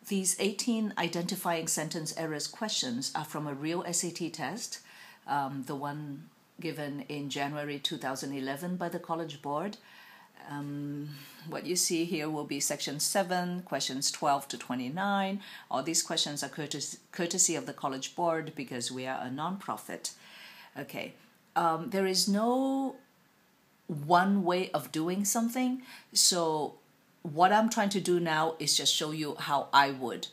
These 18 identifying sentence errors questions are from a real SAT test, the one given in January 2011 by the College Board. What you see here will be section 7, questions 12 to 29. All these questions are courtesy of the College Board because we are a non-profit. Okay, there is no one way of doing something, so what I'm trying to do now is just show you how I would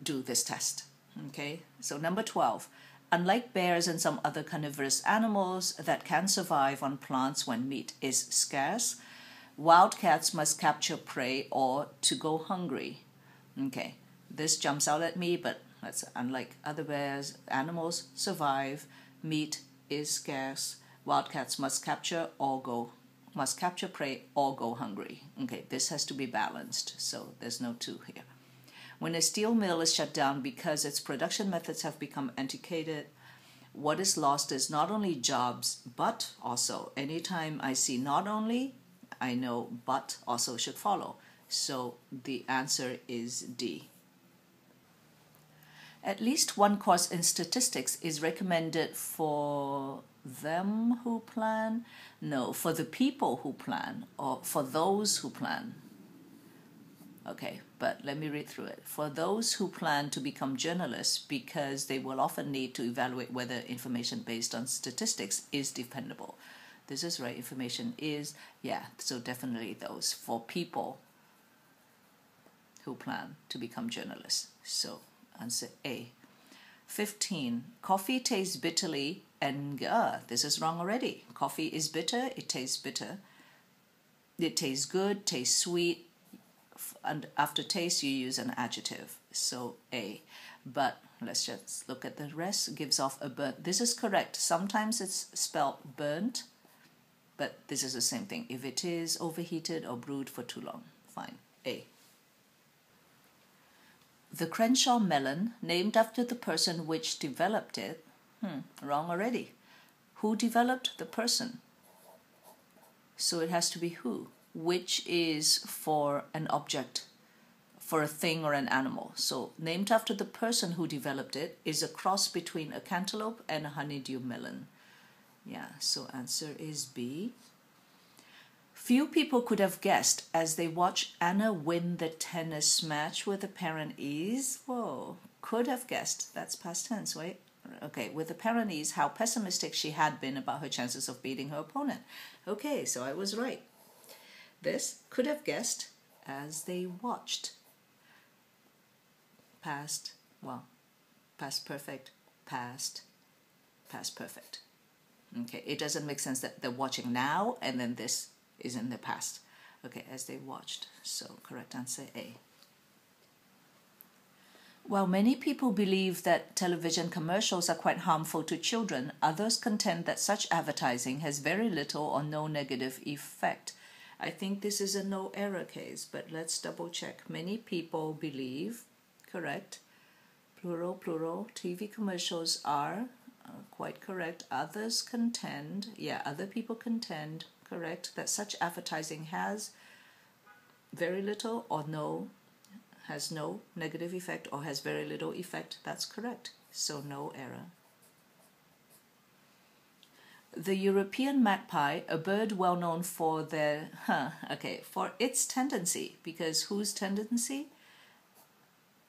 do this test. Okay, so number 12. Unlike bears and some other carnivorous animals that can survive on plants when meat is scarce, wildcats must capture prey or to go hungry. Okay, this jumps out at me, but that's unlike other bears, animals survive, meat is scarce, wildcats must capture prey or go hungry. Okay, this has to be balanced, so there's no two here. When a steel mill is shut down because its production methods have become antiquated, what is lost is not only jobs, but also, anytime I see not only, I know but also should follow. So the answer is D. At least one course in statistics is recommended for them who plan? No, for the people who plan, or for those who plan. Okay, but let me read through it. For those who plan to become journalists, because they will often need to evaluate whether information based on statistics is dependable. This is right, information is, yeah, so definitely those. For people who plan to become journalists. So answer A. 15. Coffee tastes bitterly and this is wrong already. Coffee is bitter, it tastes bitter. It tastes good, tastes sweet. And after taste, you use an adjective. So A. But let's just look at the rest. It gives off a burnt. This is correct. Sometimes it's spelled burnt, but this is the same thing. If it is overheated or brewed for too long, fine. A. The Crenshaw melon, named after the person which developed it. Wrong already. Who developed the person? So it has to be who, which is for an object, for a thing or an animal. So named after the person who developed it is a cross between a cantaloupe and a honeydew melon. Yeah, so answer is B. Few people could have guessed as they watched Anna win the tennis match with apparent ease. Whoa, could have guessed. That's past tense, right? Okay, with apparent ease, how pessimistic she had been about her chances of beating her opponent. Okay, so I was right. This could have guessed as they watched. Past perfect, past perfect. Okay, it doesn't make sense that they're watching now and then this is in the past. Okay, as they watched. So correct answer A. While many people believe that television commercials are quite harmful to children, others contend that such advertising has very little or no negative effect. I think this is a no error case, but let's double check. Many people believe, correct, plural, TV commercials are quite correct. Others contend, other people contend, correct, that such advertising has very little or has no negative effect or has very little effect. That's correct. So no error. The European magpie, a bird well known for their, for its tendency, because whose tendency?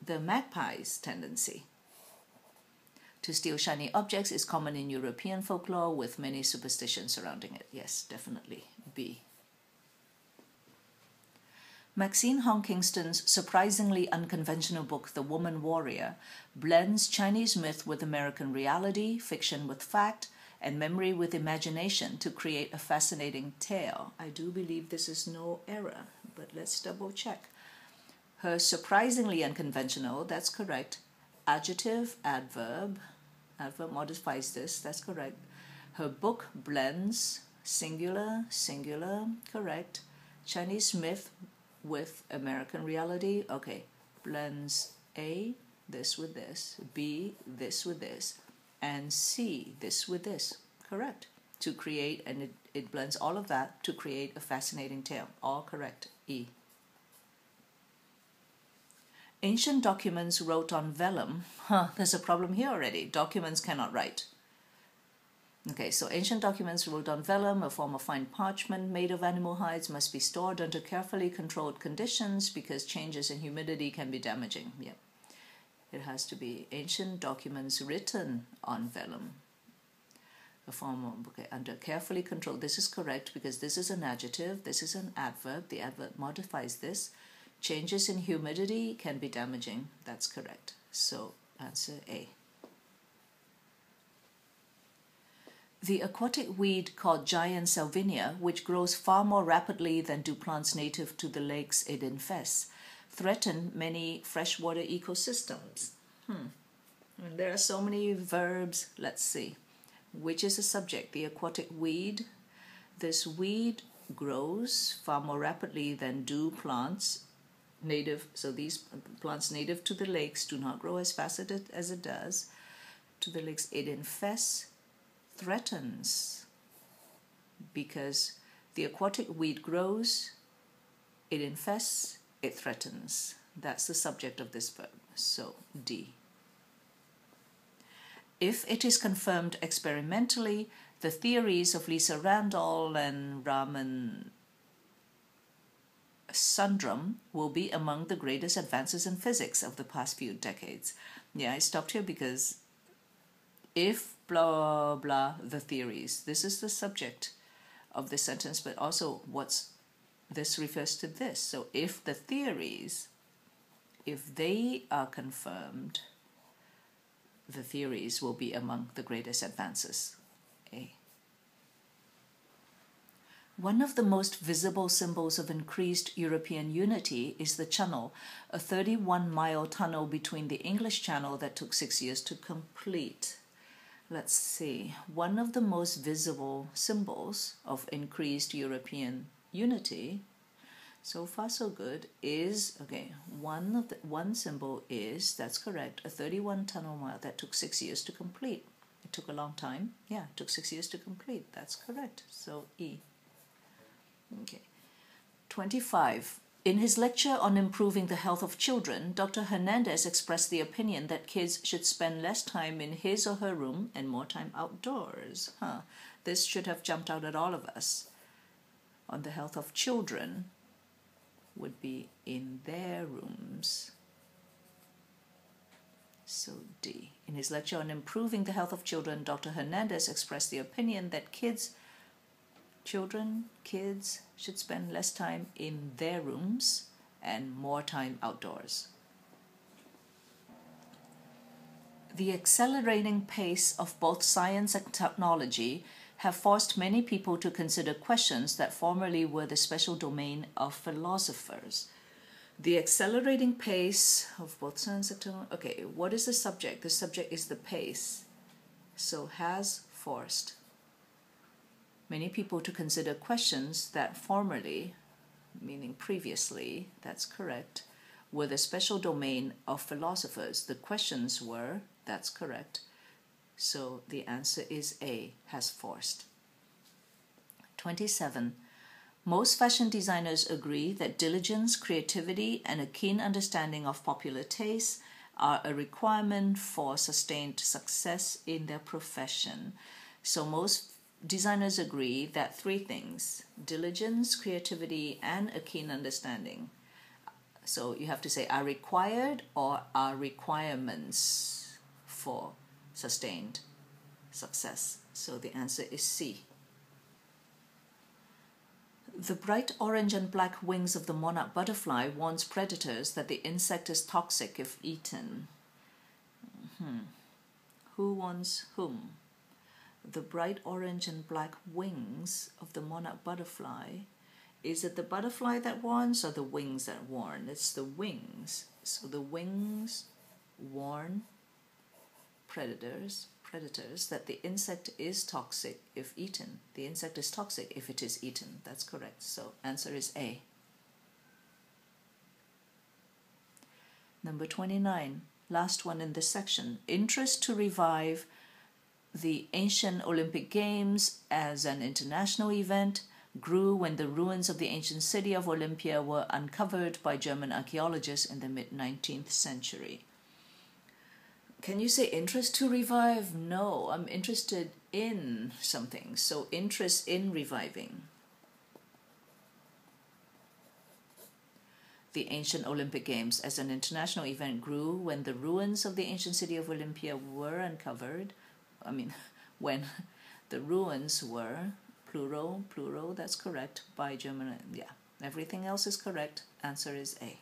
The magpie's tendency to steal shiny objects is common in European folklore with many superstitions surrounding it. Yes, definitely B. Maxine Hong Kingston's surprisingly unconventional book, The Woman Warrior, blends Chinese myth with American reality, fiction with fact, and memory with imagination to create a fascinating tale. I do believe this is no error, but let's double check. Her surprisingly unconventional, that's correct. Adjective, adverb modifies this, that's correct. Her book blends singular, correct. Chinese myth with American reality, okay. Blends A, this with this, B, this with this, and C, this with this, correct. To create, and it blends all of that to create a fascinating tale. All correct, E. Ancient documents wrote on vellum. There's a problem here already. Documents cannot write. Okay, so ancient documents wrote on vellum, a form of fine parchment made of animal hides, must be stored under carefully controlled conditions because changes in humidity can be damaging. Yep. It has to be ancient documents written on vellum. A form of, okay, under carefully controlled. This is correct because this is an adjective, this is an adverb. The adverb modifies this. Changes in humidity can be damaging. That's correct. So answer A. The aquatic weed called giant salvinia, which grows far more rapidly than do plants native to the lakes it infests, threaten many freshwater ecosystems. There are so many verbs. Let's see. Which is the subject? The aquatic weed. This weed grows far more rapidly than do plants native. So these plants native to the lakes do not grow as fast as it does to the lakes. It infests, threatens, because the aquatic weed grows, it infests, it threatens. That's the subject of this verb. So D. If it is confirmed experimentally, the theories of Lisa Randall and Raman Sundram will be among the greatest advances in physics of the past few decades. Yeah, I stopped here because if blah blah the theories, this is the subject of this sentence, but also this refers to this. So if the theories, if they are confirmed, the theories will be among the greatest advances. A. One of the most visible symbols of increased European unity is the Channel, a 31-mile tunnel between the English Channel that took 6 years to complete. Let's see. One of the most visible symbols of increased European unity, so far so good, is, okay, one symbol is, that's correct, a 31 tunnel mile that took 6 years to complete. It took a long time. Yeah, it took 6 years to complete. That's correct. So E. Okay. 25. In his lecture on improving the health of children, Dr. Hernandez expressed the opinion that kids should spend less time in his or her room and more time outdoors. This should have jumped out at all of us. On the health of children would be in their rooms. So D. In his lecture on improving the health of children, Dr. Hernandez expressed the opinion that kids should spend less time in their rooms and more time outdoors. The accelerating pace of both science and technology have forced many people to consider questions that formerly were the special domain of philosophers. The accelerating pace of both science and technology. Okay, what is the subject? The subject is the pace. So has forced many people to consider questions that formerly, meaning previously, that's correct, were the special domain of philosophers. The questions were, that's correct. So the answer is A, has forced. 27. Most fashion designers agree that diligence, creativity, and a keen understanding of popular tastes are a requirement for sustained success in their profession. So most designers agree that three things: diligence, creativity, and a keen understanding. So you have to say are required or are requirements for sustained success. So the answer is C. The bright orange and black wings of the monarch butterfly warns predators that the insect is toxic if eaten. Who warns whom? The bright orange and black wings of the monarch butterfly. Is it the butterfly that warns or the wings that warn? It's the wings. So the wings warn predators that the insect is toxic if eaten. The insect is toxic if it is eaten. That's correct. So answer is A. Number 29, last one in this section. Interest to revive the ancient Olympic Games as an international event grew when the ruins of the ancient city of Olympia were uncovered by German archaeologists in the mid-19th century. Can you say interest to revive? No, I'm interested in something. So interest in reviving. The ancient Olympic Games as an international event grew when the ruins of the ancient city of Olympia were uncovered. When the ruins were, plural, that's correct, by German. Yeah, everything else is correct. Answer is A.